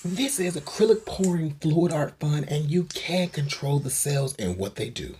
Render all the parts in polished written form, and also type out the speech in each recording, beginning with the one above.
This is acrylic pouring fluid art fun, and you can control the cells and what they do.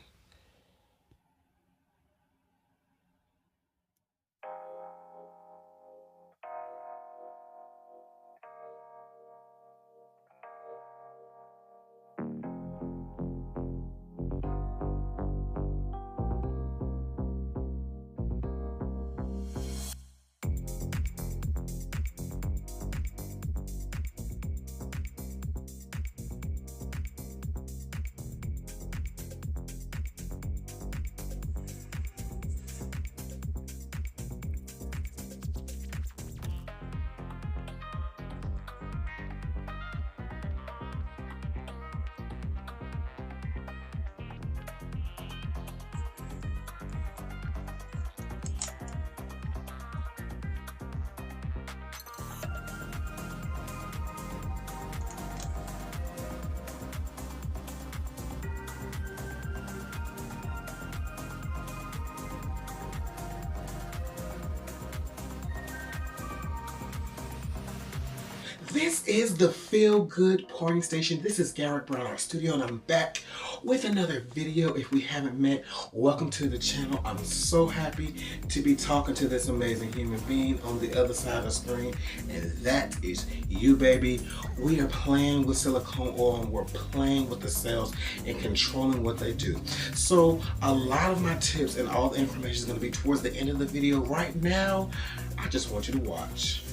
This is the Feel Good Party Station. This is Garrick Brown, our studio, and I'm back with another video. If we haven't met, welcome to the channel. I'm so happy to be talking to this amazing human being on the other side of the screen, and that is you, baby. We are playing with silicone oil, and we're playing with the cells and controlling what they do. So a lot of my tips and all the information is going to be towards the end of the video. Right now, I just want you to watch.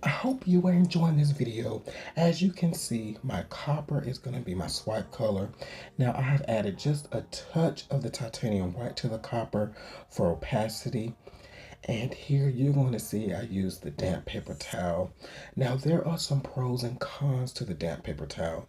I hope you are enjoying this video. As you can see, my copper is going to be my swipe color. Now I have added just a touch of the titanium white to the copper for opacity. And here you're going to see I use the damp paper towel. Now there are some pros and cons to the damp paper towel.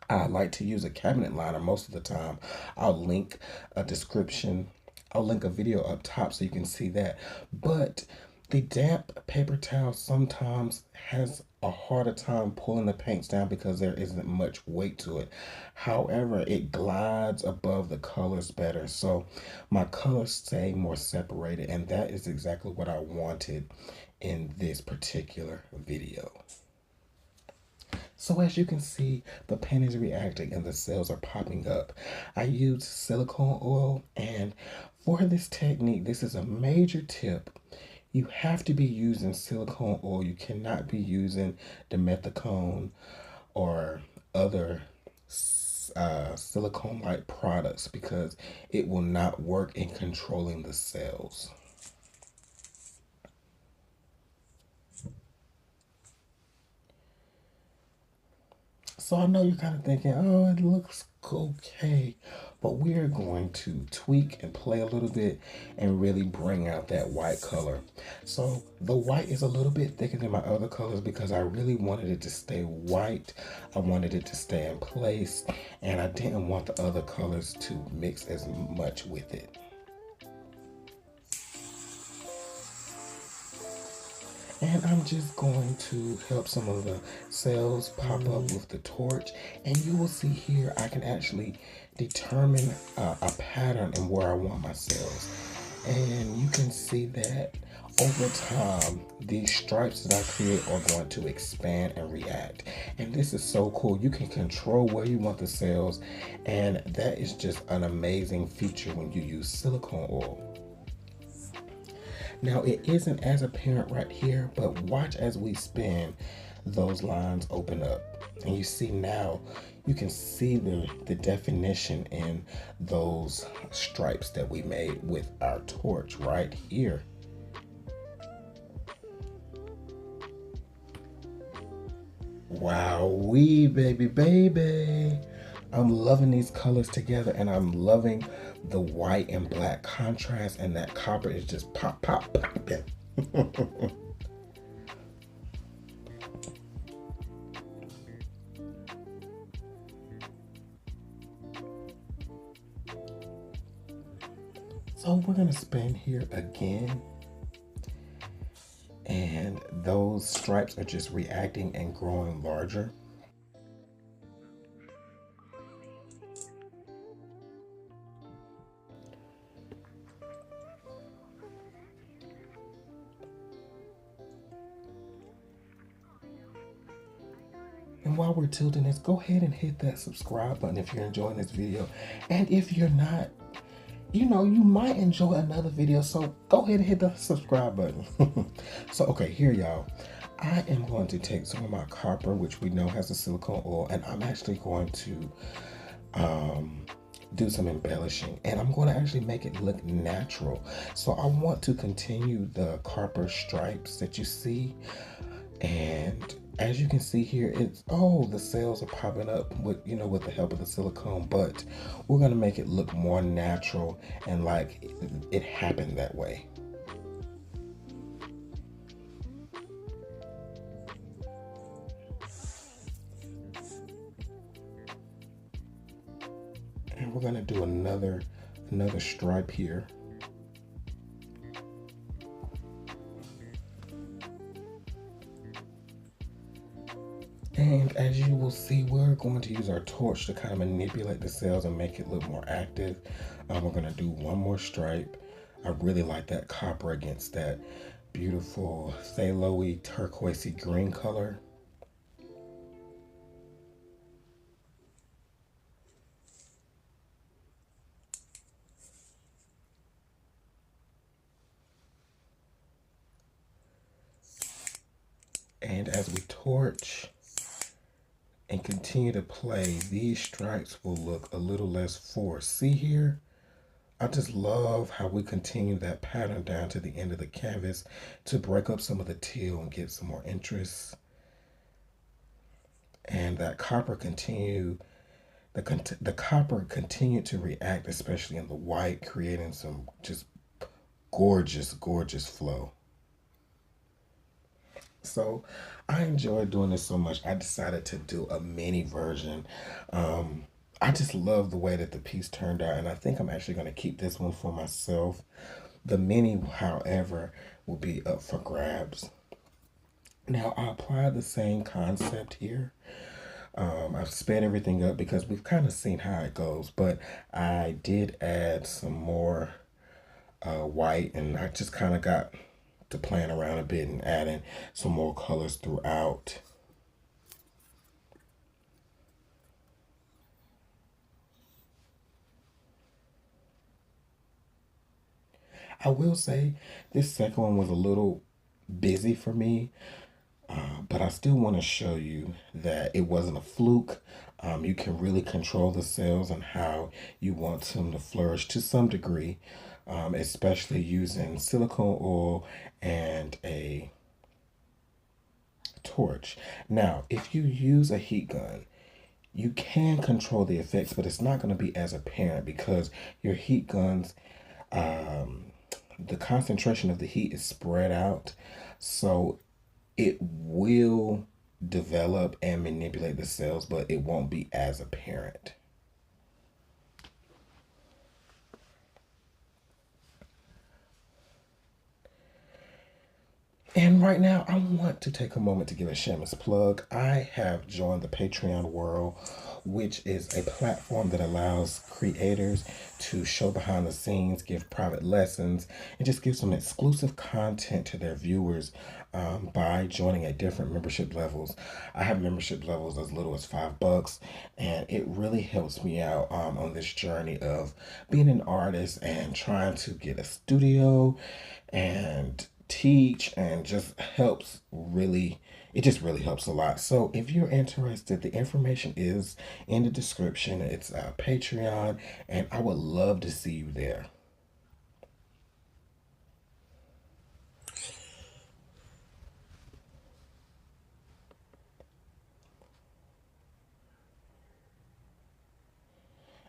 I like to use a cabinet liner most of the time. I'll link a description. I'll link a video up top so you can see that. But the damp paper towel sometimes has a harder time pulling the paints down because there isn't much weight to it. However, it glides above the colors better. So my colors stay more separated, and that is exactly what I wanted in this particular video. So as you can see, the paint is reacting and the cells are popping up. I used silicone oil, and for this technique, this is a major tip. You have to be using silicone oil. You cannot be using dimethicone or other silicone-like products because it will not work in controlling the cells. So I know you're kind of thinking, oh, it looks okay, but we're going to tweak and play a little bit and really bring out that white color. So the white is a little bit thicker than my other colors because I really wanted it to stay white. I wanted it to stay in place, and I didn't want the other colors to mix as much with it. And I'm just going to help some of the cells pop up with the torch. And you will see here, I can actually determine a pattern and where I want my cells. And you can see that over time, these stripes that I create are going to expand and react. And this is so cool. You can control where you want the cells. And that is just an amazing feature when you use silicone oil. Now it isn't as apparent right here, but watch as we spin, those lines open up. And you see now, you can see the definition in those stripes that we made with our torch right here. Wow, baby. I'm loving these colors together, and I'm loving the white and black contrast, and that copper is just popping. So we're gonna spin here again, and those stripes are just reacting and growing larger. And while we're tilting this, go ahead and hit that subscribe button if you're enjoying this video. And if you're not, you might enjoy another video, so go ahead and hit the subscribe button. So, okay, here y'all. I am going to take some of my copper, which we know has a silicone oil, and I'm actually going to do some embellishing, and I'm going to actually make it look natural. So I want to continue the copper stripes that you see, and as you can see here, the cells are popping up with the help of the silicone, but we're going to make it look more natural and like it happened that way. And we're going to do another stripe here. And as you will see, we're going to use our torch to kind of manipulate the cells and make it look more active. We're going to do one more stripe. I really like that copper against that beautiful phthalo-y turquoisey green color. And as we torch and continue to play, these stripes will look a little less forced. See here? I just love how we continue that pattern down to the end of the canvas to break up some of the teal and get some more interest. And that copper continued to react, especially in the white, creating some just gorgeous flow. So I enjoyed doing this so much, I decided to do a mini version. I just love the way that the piece turned out, and I think I'm actually going to keep this one for myself. The mini, however, will be up for grabs. Now I apply the same concept here. I've sped everything up because we've kind of seen how it goes, but I did add some more white, and I just kind of got to playing around a bit and adding some more colors throughout. I will say this second one was a little busy for me, but I still want to show you that it wasn't a fluke. You can really control the cells and how you want them to flourish to some degree, especially using silicone oil and a torch. Now, if you use a heat gun, You can control the effects, but it's not going to be as apparent because your heat guns, um, the concentration of the heat is spread out. So it will develop and manipulate the cells, but it won't be as apparent. And right now, I want to take a moment to give a shameless plug. I have joined the Patreon world, which is a platform that allows creators to show behind the scenes, give private lessons, and just give some exclusive content to their viewers by joining at different membership levels. I have membership levels as little as $5, and it really helps me out on this journey of being an artist and trying to get a studio and teach, and just helps really, it just really helps a lot. So if you're interested, the information is in the description. It's Patreon, and I would love to see you there.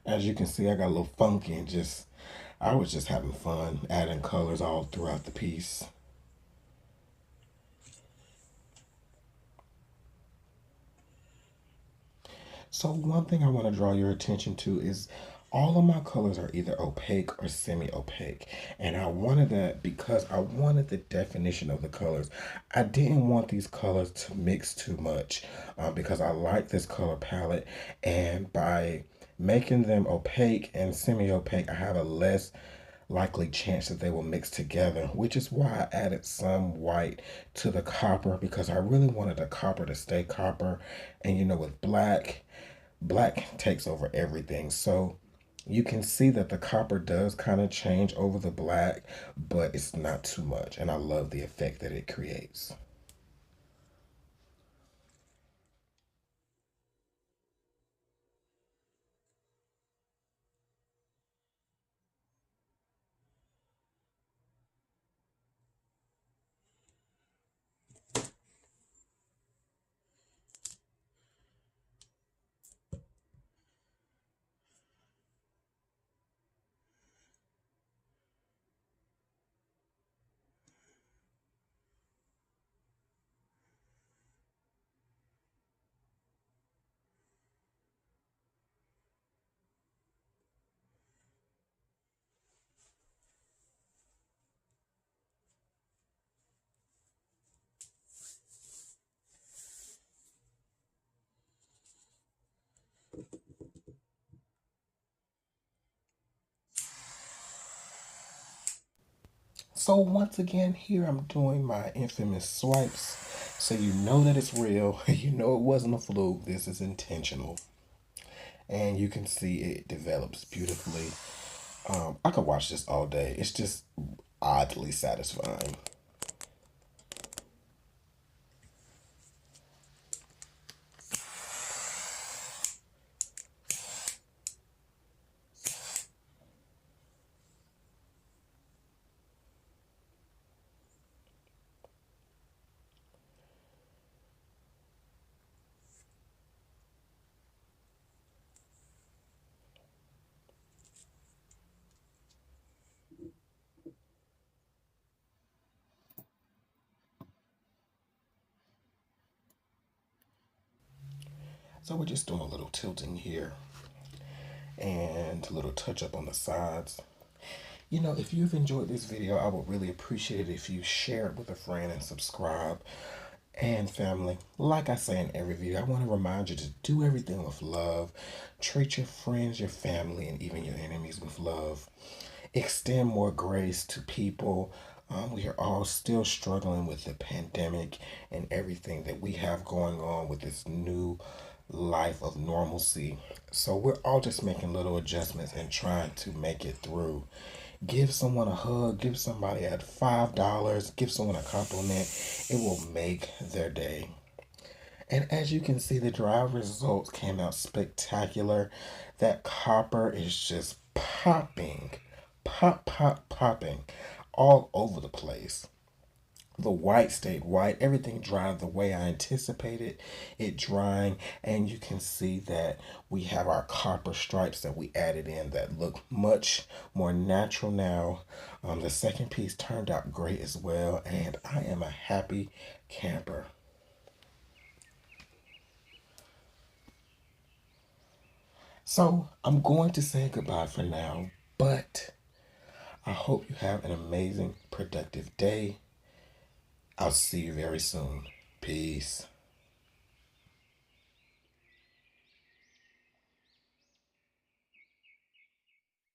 As you can see, I got a little funky and just, I was just having fun adding colors all throughout the piece. So one thing I want to draw your attention to is all of my colors are either opaque or semi-opaque. And I wanted that because I wanted the definition of the colors. I didn't want these colors to mix too much because I like this color palette. And by making them opaque and semi-opaque, I have a less likely chance that they will mix together, which is why I added some white to the copper, because I really wanted the copper to stay copper. And with black, black takes over everything. So you can see that the copper does kind of change over the black, but it's not too much. And I love the effect that it creates. So once again, here I'm doing my infamous swipes. So you know that it's real. You know it wasn't a fluke. This is intentional. And you can see it develops beautifully. I could watch this all day. It's just oddly satisfying. So we're just doing a little tilting here and a little touch up on the sides. If you've enjoyed this video, I would really appreciate it if you share it with a friend and subscribe. And family, like I say in every video, I want to remind you to do everything with love. Treat your friends, your family, and even your enemies with love. Extend more grace to people. We are all still struggling with the pandemic and everything that we have going on with this new life of normalcy. So we're all just making little adjustments and trying to make it through. Give someone a hug, give somebody at $5, give someone a compliment. It will make their day. And as you can see, the dry results came out spectacular. That copper is just popping, popping all over the place. The white stayed white. Everything dried the way I anticipated it drying. And you can see that we have our copper stripes that we added in that look much more natural now. The second piece turned out great as well. And I am a happy camper. So I'm going to say goodbye for now, but I hope you have an amazing, productive day. I'll see you very soon. Peace.